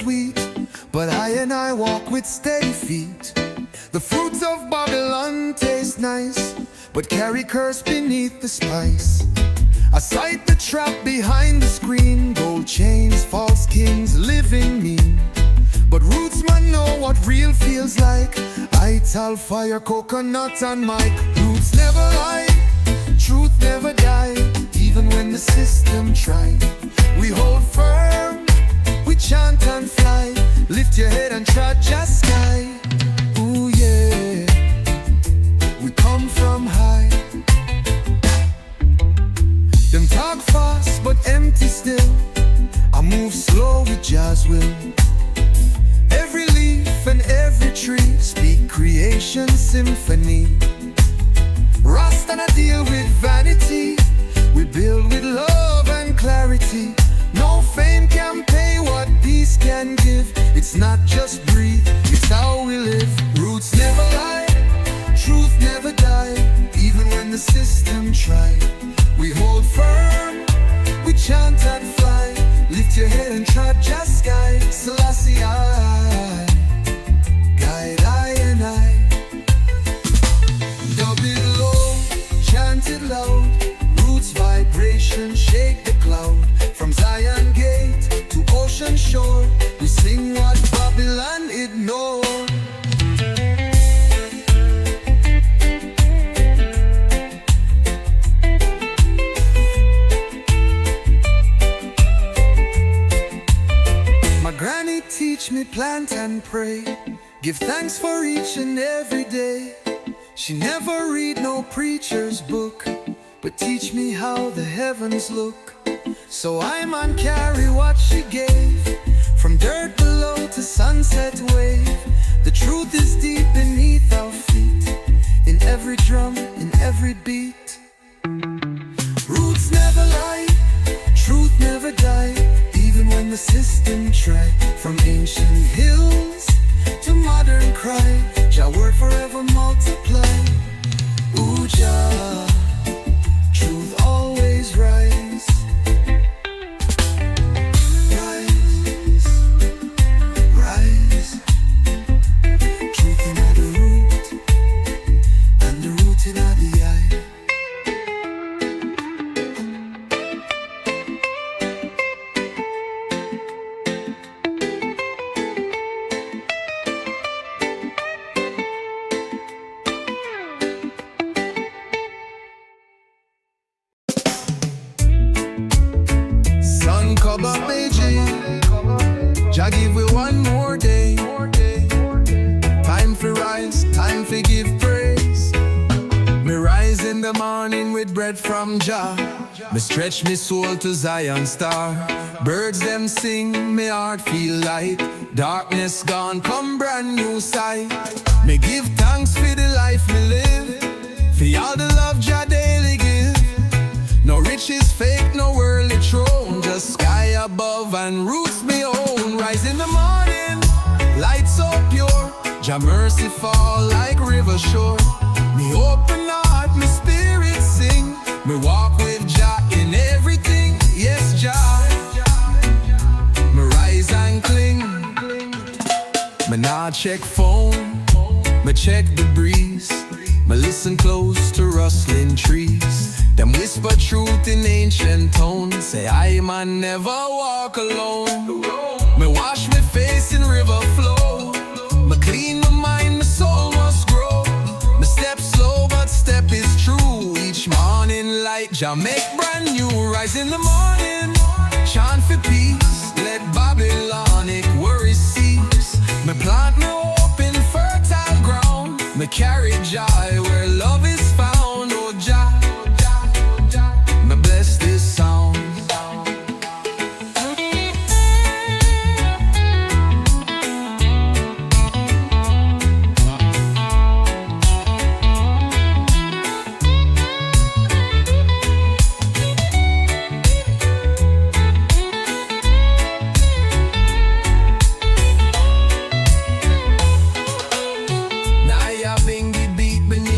sweet, but I walk with steady feet. The fruits of Babylon taste nice, but carry curse beneath the spice. I sight the trap behind the screen, gold chains, false kings, living mean. But Rootsman know what real feels like. I tell fire, coconut and mic. Roots never lie, truth never die, even when the system tries. We hold firm, we chant and fly. Lift your head and trot just sky. Ooh yeah, we come from high. Them talk fast but empty still. I move slow with jazz will. Every leaf and every tree speak creation symphony. Rasta not deal with vanity, we build with love and clarity. No fame can pay what peace can give. It's not just breathe, it's how we live. Roots never lie, truth never die, even when the system tries. We hold firm, we chant and fly. Lift your head and trot just sky. Selassie I, guide I and I. Dub it low, chant it loud. Roots vibration shake the cloud. From Zion gate to ocean shore, we sing what Babylon ignored. Granny teach me plant and pray, give thanks for each and every day. She never read no preacher's book, but teach me how the heavens look. So I man carry what she gave, from dirt below to sunset wave. The truth is deep beneath our feet, in every drum, in every beat. Roots never lie, truth never die, even when the system try. From ancient hills to modern cry, Jah word forever multiply. Ooh Jah, truth always rise. Rise, rise. Truth in the root, and the root in the eye. Jah give we one more day. Time for rise, time for give praise. Me rise in the morning with bread from Jah. Me stretch me soul to Zion star. Birds them sing, me heart feel light. Darkness gone, come brand new sight. Me give thanks for the life me live, for all the love Jah daily give. No riches fake, no worldly throne, just sky above and roots me own. Rise in the morning, light so pure, Jah mercy fall like river shore. Me open heart, me spirit sing, me walk with Jah in everything. Yes Jah, me rise and cling. Me nah check phone, me check the breeze. Me listen close to rustling trees. Them whisper truth in ancient tones. Say I man never walk alone. Me wash me face in river flow. Me clean my mind, my soul must grow. Me step slow but step is true. Each morning light Jah make brand new. Rise in the morning, chant for peace. Let Babylonic worries cease. Me plant me hope in fertile ground. Me carry joy where love is found. Oh Jah, me bless this sound. Nyabinghi beat beneath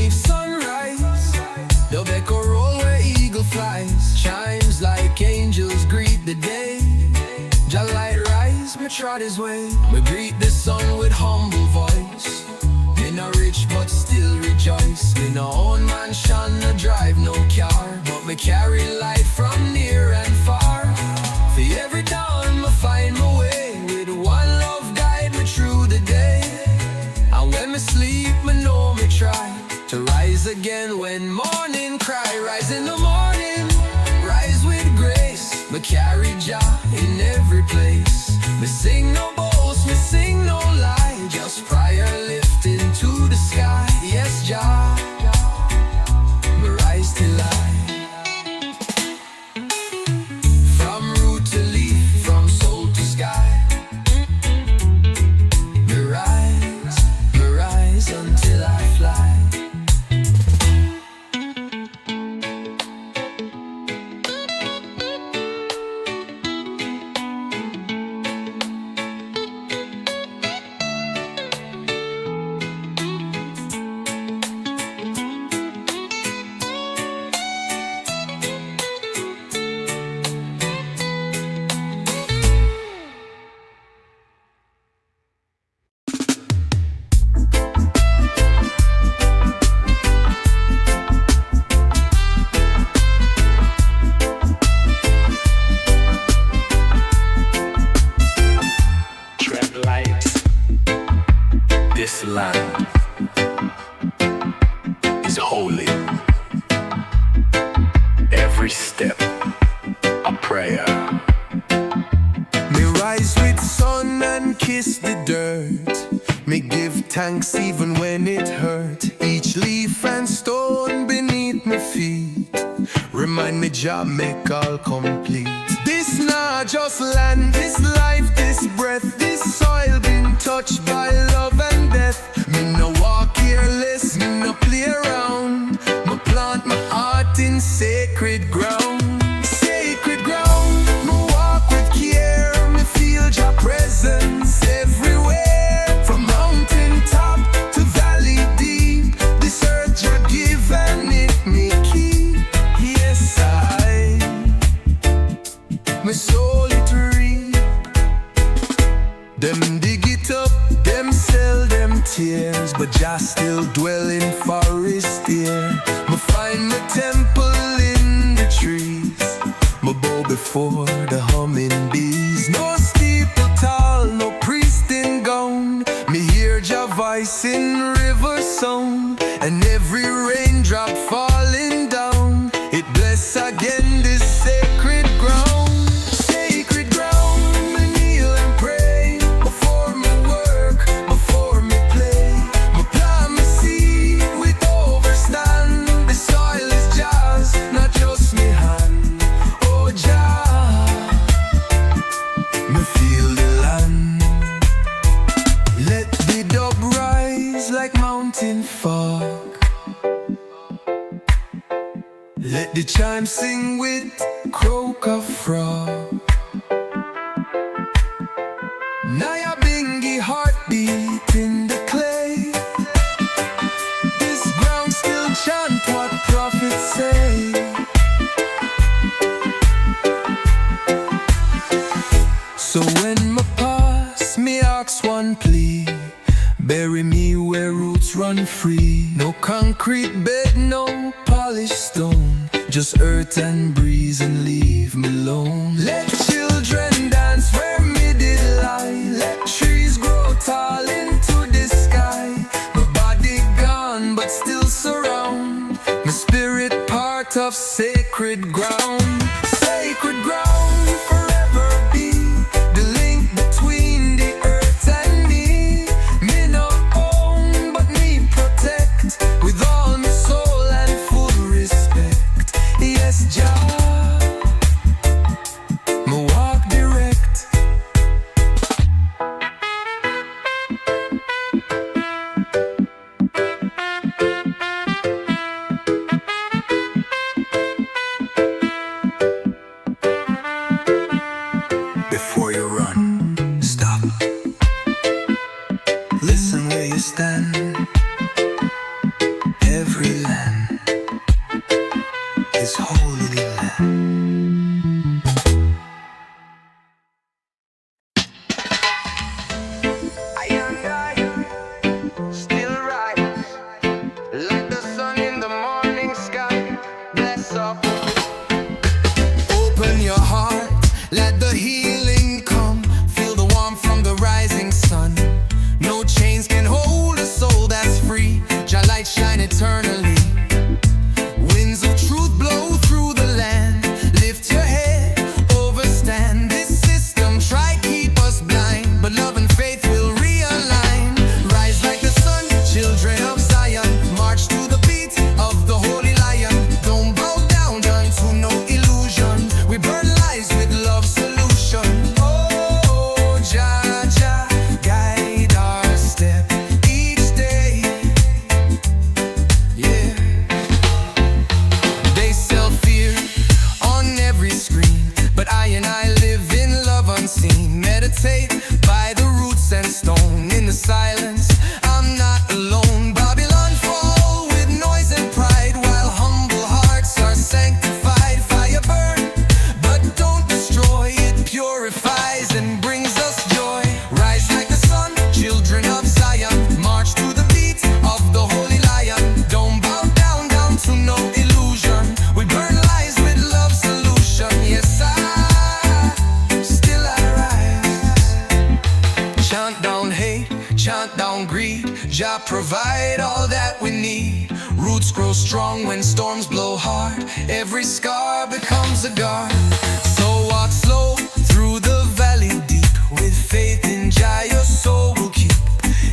rise, me trod his way. Me greet the sun with humble voice. Me no rich but still rejoice. Me no own mansion, no drive no car, but me carry light from near and far. For every dawn me find my way, with one love guide me through the day. And when me sleep, me know me try to rise again when morning cry. Rise in the morning, rise with grace. Me carry Jah in every place. Me sing no boast, me sing no lie, just prayer lifting to the sky. Yes, Jah, me rise till I. From root to leaf, from soul to sky. Me rise until I fly. This land is holy. Every step a prayer. Me rise with sun and kiss the dirt. Me give thanks even when it hurt. Each leaf and stone beneath me feet remind me Jah make all complete. This not just land, this life, this breath, this soil been touched by love and death. Me no walk careless, me no play around. Me plant my heart in sacred ground. Sacred ground, me walk with care. Me feel Jah presence everywhere. From mountain top to valley deep, this earth Jah give and it me keep. Yes, me soul it reap. Them dig it up, them sell them tears, but Jah still dwell in forest here. Me find my temple in the trees. Me bow before the humming bees. No steeple tall, no priest in gown. Me hear Jah voice in river sound, and every raindrop falling down, it bless again this sacred ground. Sacred ground, me kneel and pray before me work, before me play. Me plant my seed with overstand. The soil is Jah's, not just me hand. Oh Jah, me feel the land. Let the dub rise like mountain fog. Let the chime sing with croak of frog. Nyabinghi heartbeat in the clay. This ground still chant what prophets say. So when me pass, me ask one plea. Bury me where roots run free. No concrete bed, no polished stone, just earth and breeze, and leave me alone. Let children dance where me did lie. Let trees grow tall into the sky. My body gone but still surround. My spirit part of sacred ground. Sacred ground forever be the link between the earth and me. Me no own but me protect with all my soul and full respect. Yes, Jah, me walk direct. meditate by the roots and stone. In the silence, I'm not alone. Babylon fall with noise and pride, while humble hearts are sanctified. Fire burn, but don't destroy. It purifies and brings us joy. Rise like the sun, children of Zion. March to the beat of the holy lion. Don't bow down, down to no illusion. We burn lies with love's solution. Yes, chant down hate, chant down greed. Jah provide all that we need. Roots grow strong when storms blow hard. Every scar becomes a guard. So walk slow through the valley deep. With faith in Jah your soul will keep.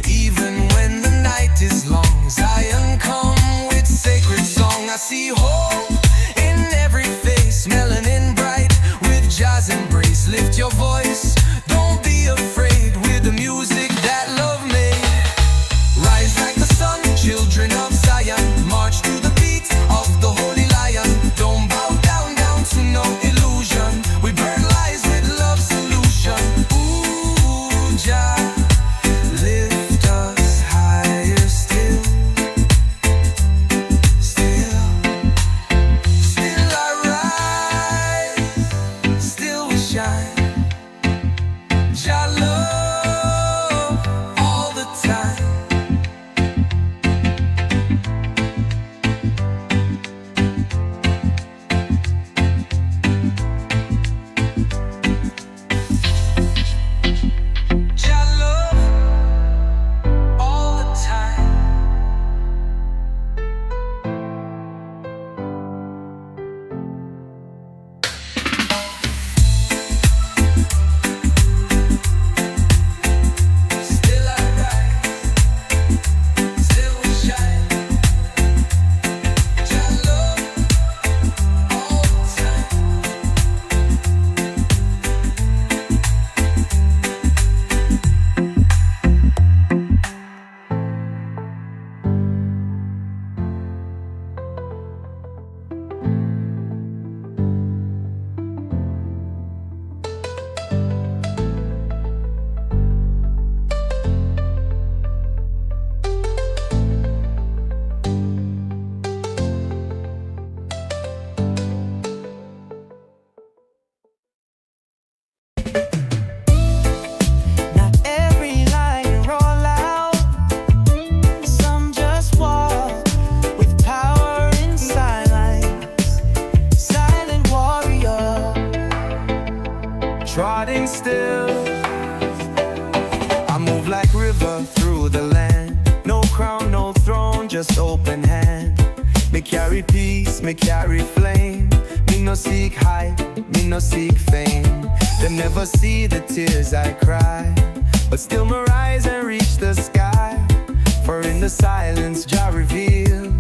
Even when the night is long, Zion come with sacred song. I see hope in every face, melanin bright with Jah's embrace. Lift your voice, don't be afraid. The music that love made. Rise like the sun, children of Zion. March to the beat of the holy lion. Don't bow down, down to no illusion. We burn lies with love's solution. Ooh, Jah, lift us higher still. Still I rise, still we shine. Jah love trotting still. I move like river through the land. No crown, no throne, just open hand. Me carry peace, me carry flame. Me no seek hype, me no seek fame. Them never see the tears I cry, but still me rise and reach the sky. For in the silence Jah reveal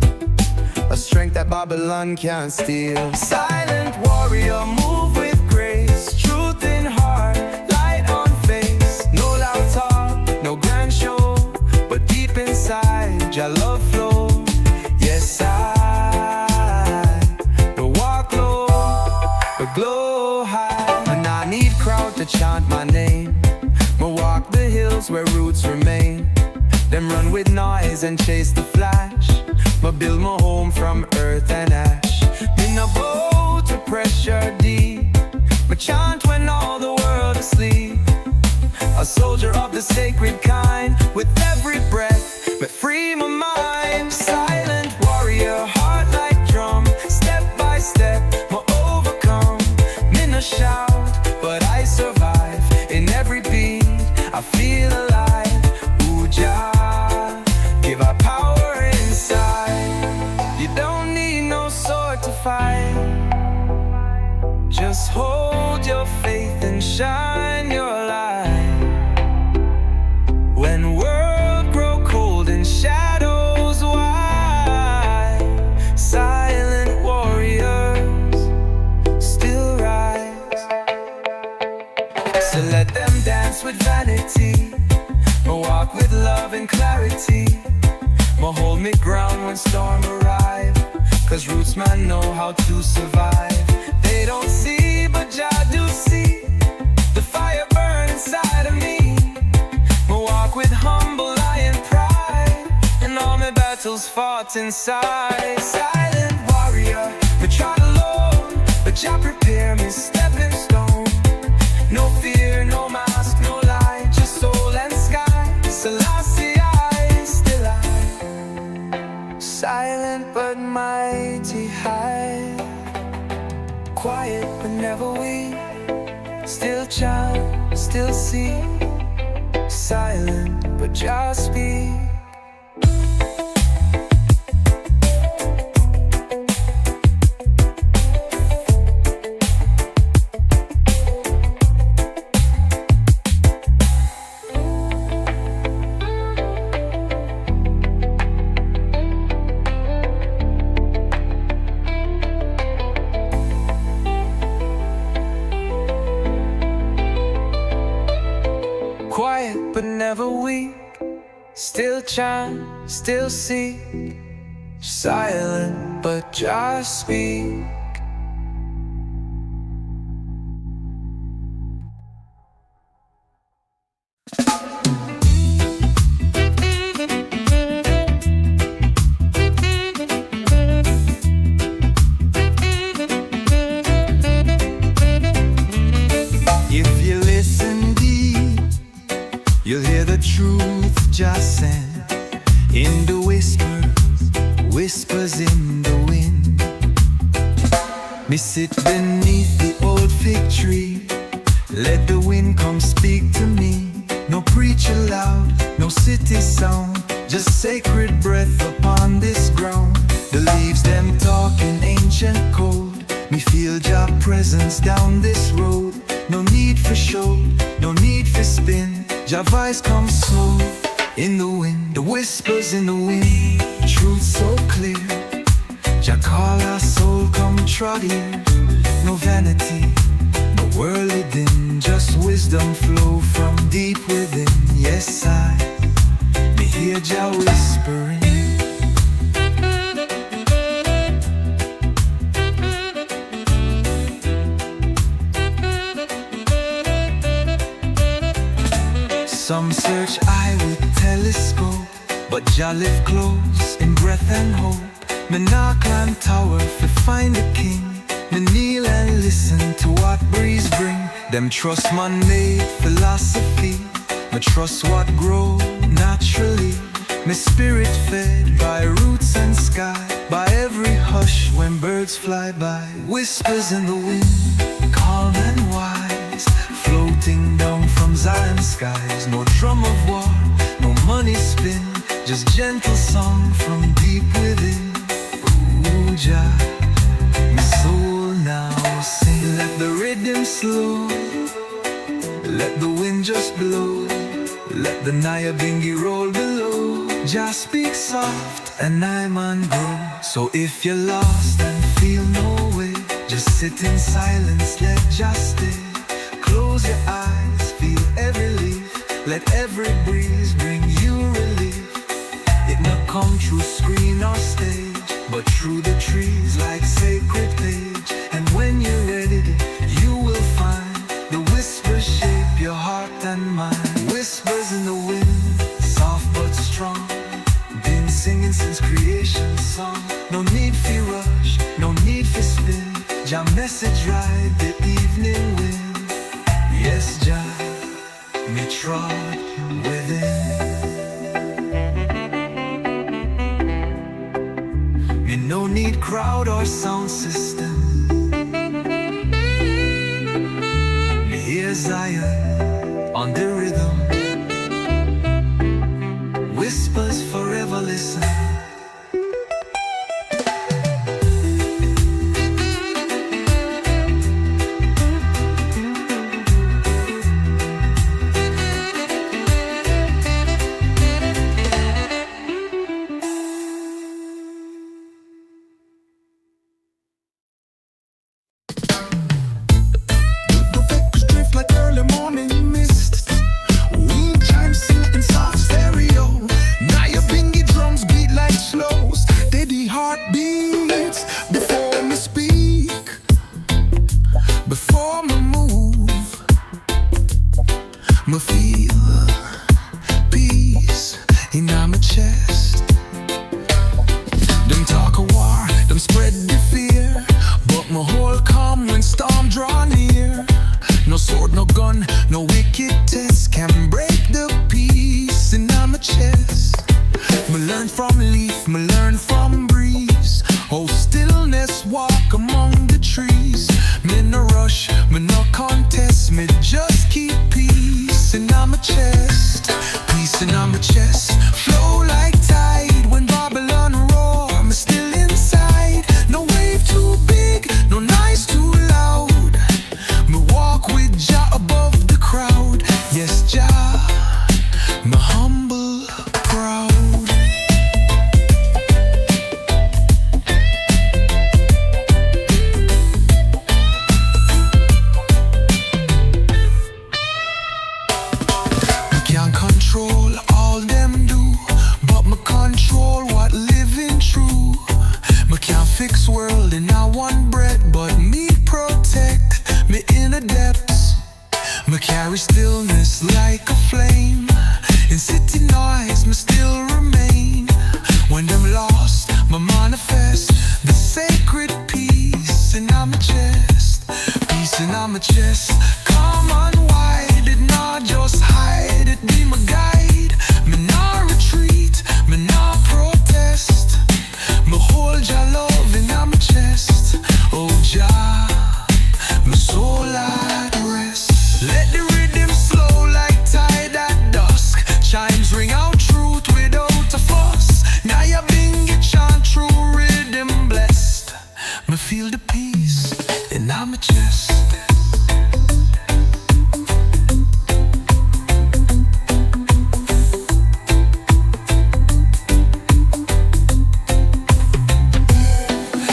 a strength that Babylon can't steal. Silent warrior, move with grace. Truth in heart, light on face. No loud talk, no grand show, but deep inside Jah love flow. Yes, I don't walk low, but glow high. And I need crowd to chant my name. Me walk the hills where roots remain. Them run with noise and chase the flash. Me build my home from earth and ash. In a boat to pressure deep. Me chant when all the world is asleep. A soldier of the sacred kind. With every breath, me free my mind. Silent warrior, heart like drum. Step by step, me overcome. Me no shout, but I survive. In every beat, I feel alive. Ooh, Jah, give our power inside. You don't need no sword to fight. Just hold your faith and shine your light. When world grow cold and shadows wide, silent warriors still rise. So let them dance with vanity. Me walk with love and clarity. Me hold me ground when storm arrive. Cause Rootsman know how to survive. They don't see, but Jah do see. The fire burn inside. heart inside. Silent warrior, but trod alone, but Jah prepare me stepping stone. No fear, no mask, no lie, just soul and sky. Selassie I, still I. Silent but mighty high. Quiet but never weak. Still chant, still see. Silent but just speak. Quiet but never weak. Still chant, still see. Silent but just speak. If you listen deep, you'll hear the truth just sent in the whispers in the wind. Me sit beneath the old fig tree, let the wind come speak to me. No preacher loud, no city sound, just sacred breath upon this ground. The leaves them talking ancient code. Me feel Jah presence down this road. No need for show, no need for spin. Jah voice comes slow in the wind, the whispers in the wind. Truth so clear, Jah call our soul, come trot here. No vanity, no worldly din, just wisdom flow from deep within. Yes, me hear Jah whispering. Some search eye with telescope, but Jah live close in breath and hope. Me nah climb tower to find the king. Me kneel and listen to what breeze bring. Them trust man-made philosophy. Me trust what grow naturally. Me spirit fed by roots and sky, by every hush when birds fly by. Whispers in the wind, calm and wise, floating down from Zion skies. No drum of war, no money spin, just gentle song from deep within. Ooh, Jah, my soul now sing. Let the rhythm slow, let the wind just blow, let the Nyabinghi roll below. Jah speak soft and I'm on go. So if you're lost and feel no way, just sit in silence, let Jah stay. Close your eyes, feel every leaf, let every breeze bring you relief. It not come through screen or stage, but through the trees like sacred page. And when you're ready, you will find the whispers shape your heart and mind. Whispers in the wind, soft but strong, been singing since creation song. No need for rush, no need for spin, Jah message ride the evening wind. Yes, Jah, me trod within. Me no need crowd or sound system. Me hear Zion on the rhythm. Whispers forever listen. Me feel peace in my chest. them spread the fear, but my whole calm when storm draw near. No sword, no gun, no wicked test can break the peace in my chest. Me learn from leaf, me learn from breeze. Oh, stillness walk among the trees. Me no rush, me no contest. Me just keep peace in my chest. Peace in my chest. Flow like tide when Babylon roar. Me still inside. No wave too big, no noise too loud. Me walk with Jah above the crowd. Yes, Jah, me humble, proud. Control all them do, but me control what living true. Me can't fix world in a one breath, but me protect me inner depths. Me carry stillness like a flame. In city noise, me still remain. When them lost, me manifest the sacred peace in my chest. Peace in my chest. Come on, wide, it not just hide, it be my guide. Me not retreat, me not protest. Me hold Jah love in my chest. Oh Jah, my soul at rest. Let the rhythm slow like tide at dusk. Chimes ring out truth without a fuss. Nyabinghi chant true rhythm blessed. Me feel the peace in my chest.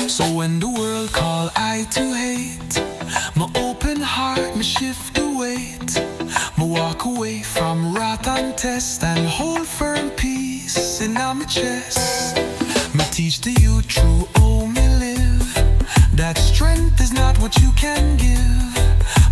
So when the world call I to hate, my open heart, me shift the weight. Me walk away from wrath and test and hold firm peace in my chest. Me teach the youth true, oh me live. That strength is not what you can give,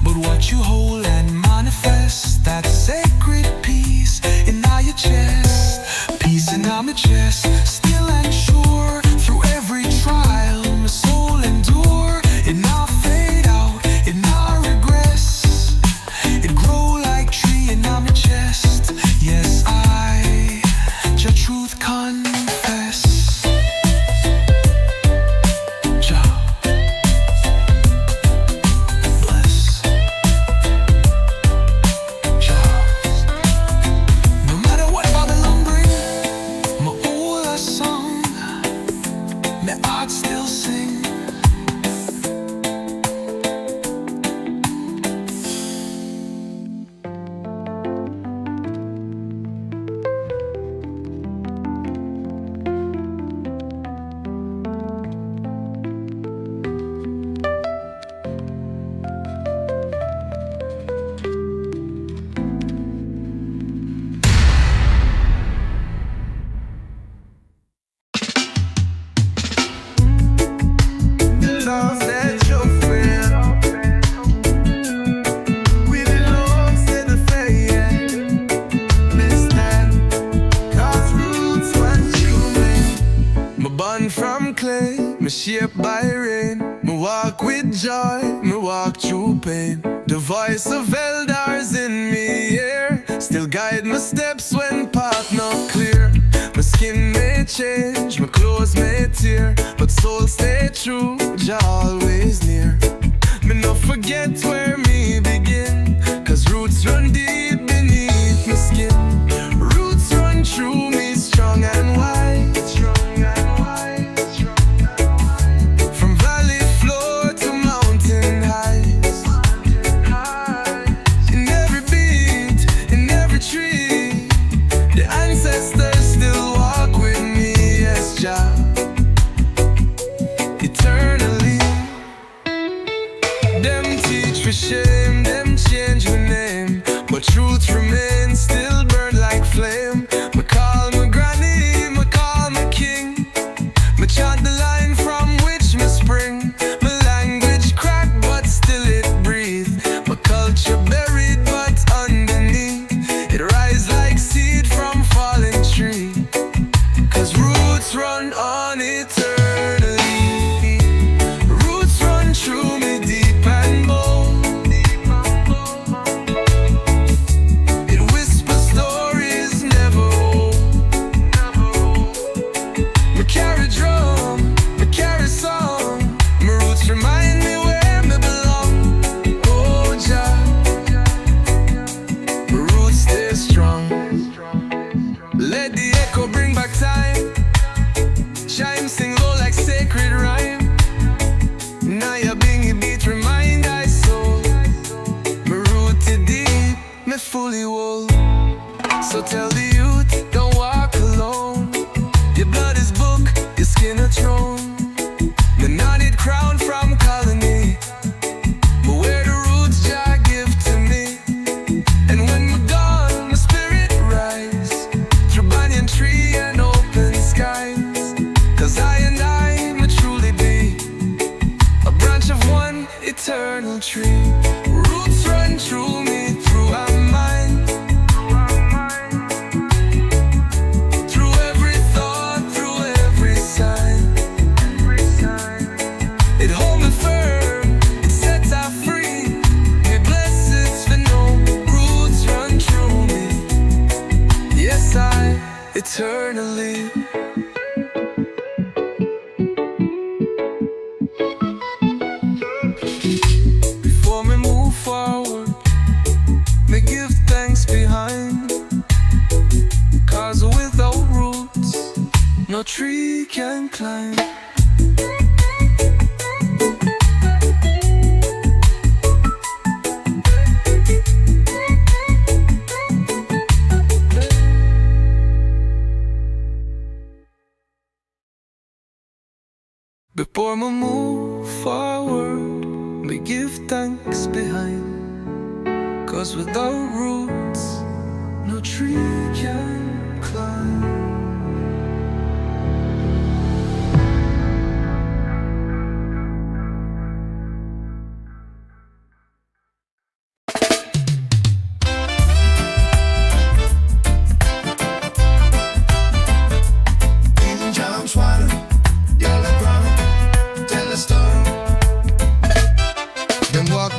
but what you hold and manifest. That sacred peace in your chest. Peace in my chest, still and sure. Through every trial, my soul endure. It not fade out, it not regress. It grow like tree in my chest. Yes, I, Jah truth confess. Jah bless. Jah. No matter what Babylon bring, my whole a song, my heart still sing. Love set your friend. We belong to the faith. Listen, cause roots want you me. Me born from clay, me shaped by rain. Me walk with joy, me walk through pain. The voice of elders in me here still guide my steps when path not clear. My skin may change, my clothes may tear, but soul stay true, Jah always near. Me no forget where me begin, cause roots run deep beneath my skin. Roots run through me strong and wide. From valley floor to mountain heights. In every beat, in every tree, the ancestors still walk with me, yes, Jah. Eternally, them teach for share. So tell the youth, don't walk alone. Your blood is book, your skin a throne. The knotted crown from colony, but where the roots Jah give to me. And when we're gone, my spirit rise through banyan tree and open skies. Cause I and I may truly be a branch of one eternal tree. Roots run through me, through our mind, through every thought, through every sign. It holds me firm, it sets us free. May blessings for no roots run through me. Yes, I eternally. Before me move forward, me give thanks behind. Cause without roots, no tree can climb. Before me move forward, me give thanks behind. Cause without roots, no tree can climb.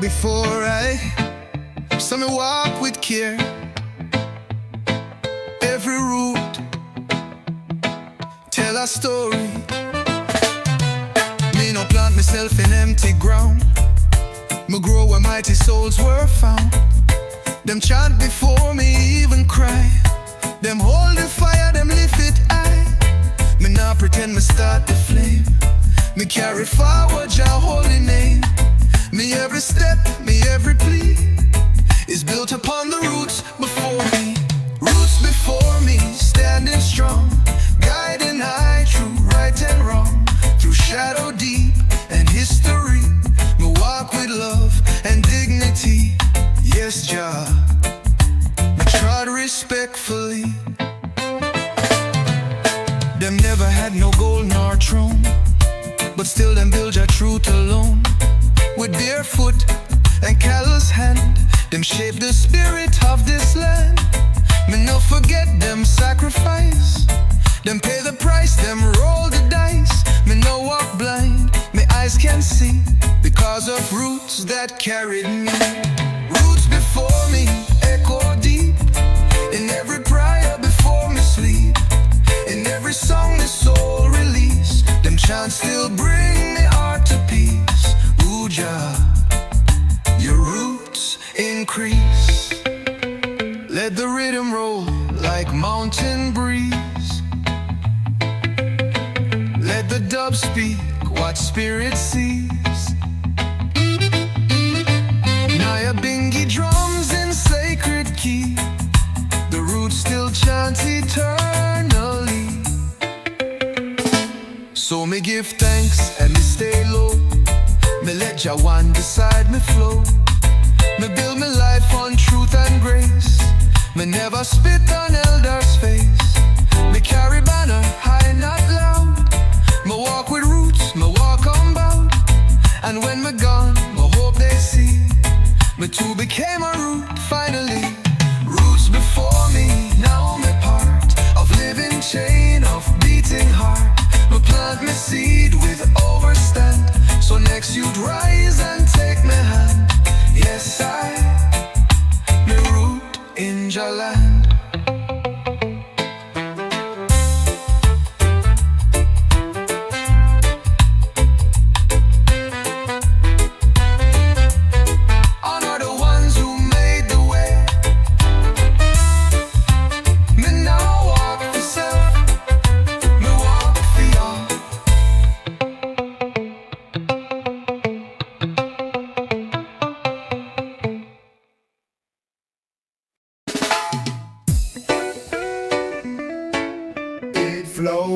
Before so me walk with care. Every root tell a story. Me no plant myself in empty ground. Me grow where mighty souls were found. Them chant before me even cry. Them hold the fire, them lift it high. Me not pretend me start the flame. Me carry forward your holy name. Me every step, me every plea is built upon the roots before me. Roots before me, standing strong, guiding I through right and wrong. Through shadow deep and history, me walk with love and dignity. Yes, Jah, me trod respectfully. Them never had no gold nor throne, but still them build your truth alone. With barefoot and callous hand, them shape the spirit of this land. Me no forget them sacrifice. Them pay the price, them roll the dice. Me no walk blind, me eyes can see, because of roots that carried me. Roots before me, echo deep, in every prayer before me sleep. In every song the soul release, them chants still bring me heart to peace. Jah, your roots increase. Let the rhythm roll like mountain breeze. Let the dub speak what spirit sees. Nyabinghi drums in sacred key. The roots still chant eternally. So me give thanks and me stay low. Me let Jah one beside me flow. Me build me life on truth and grace. Me never spit on elders' face. Me carry banner high, not loud. Me walk with roots, me walk unbowed. And when me gone, me hope they see me too became a root finally. Roots before me, now me part of living chain of beating heart. Me plant me seed with overstand. So next you'd rise and take my hand. Yes, I me root in your land. Honor the ones who made the way. Me now walk for self, me walk for y'all. flow,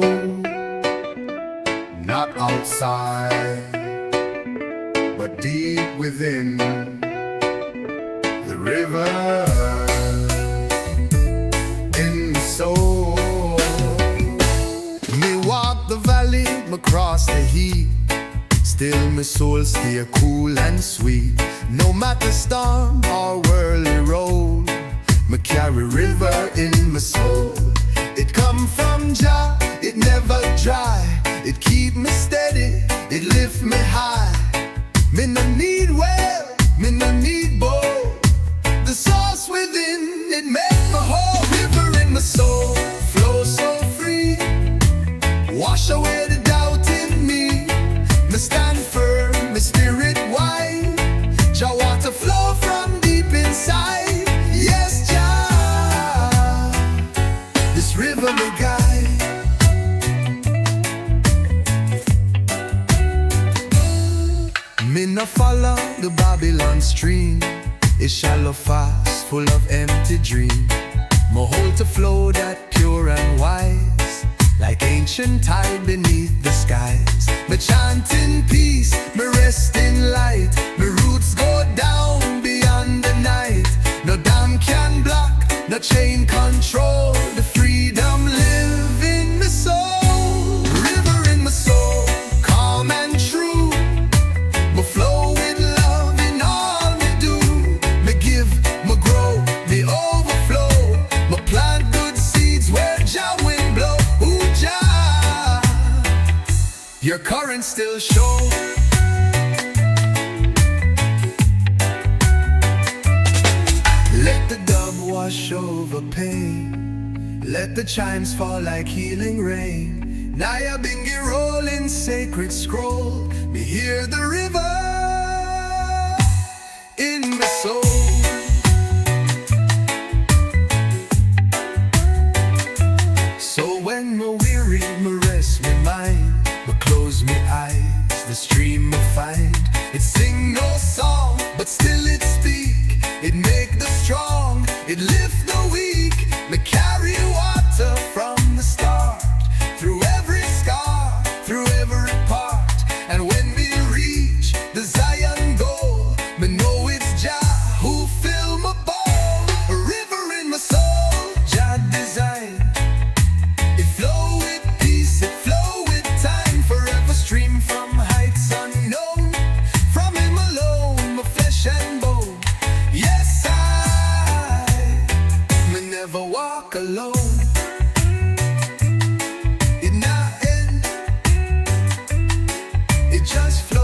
not outside, but deep within the river, in the soul. Me walk the valley, me cross the heat, still my soul stay cool and sweet. No matter storm or whirly roll, me carry river in my soul. It come from Jah, it never dry. It keep me steady, it lift me high. Me no need well, me no need bow. The source within, it make my whole river in my soul flow so free. Wash away the doubt in me. Me stand firm, my spirit wide. Jah water flow from deep inside. Yes, Jah, this river me guide. Me no follow the Babylon stream. It's shallow fast, full of empty dream. Me hold to flow that pure and wise, like ancient tide beneath the skies. Me chant in peace, me rest in light. Me roots go down beyond the night. No dam can block, no chain control. The freedom live in my soul. River in my soul, calm and true. Me flow with love in all me do. Me give, me grow, me overflow. Me plant good seeds where Jah wind blow. Ooh, Jah, your current still show. Let the dub wash over pain. Let the chimes fall like healing rain. Nyabinghi rolling sacred scroll. Me hear the river in my soul. So when me weary, me rest me mind, me close me eyes, the stream me find. It sing no song, but still it speak. It make the strong, it lift the weak. Me carry water from the start, through every scar, through every part. And when we reach the Zion goal, me know it's Jah who fill my bowl. A river in my soul, Jah design. It flow with peace, it flow with time. Forever stream from heights unknown. From him alone, my flesh and bone. Yes, me never walk alone. It not end, it just flows.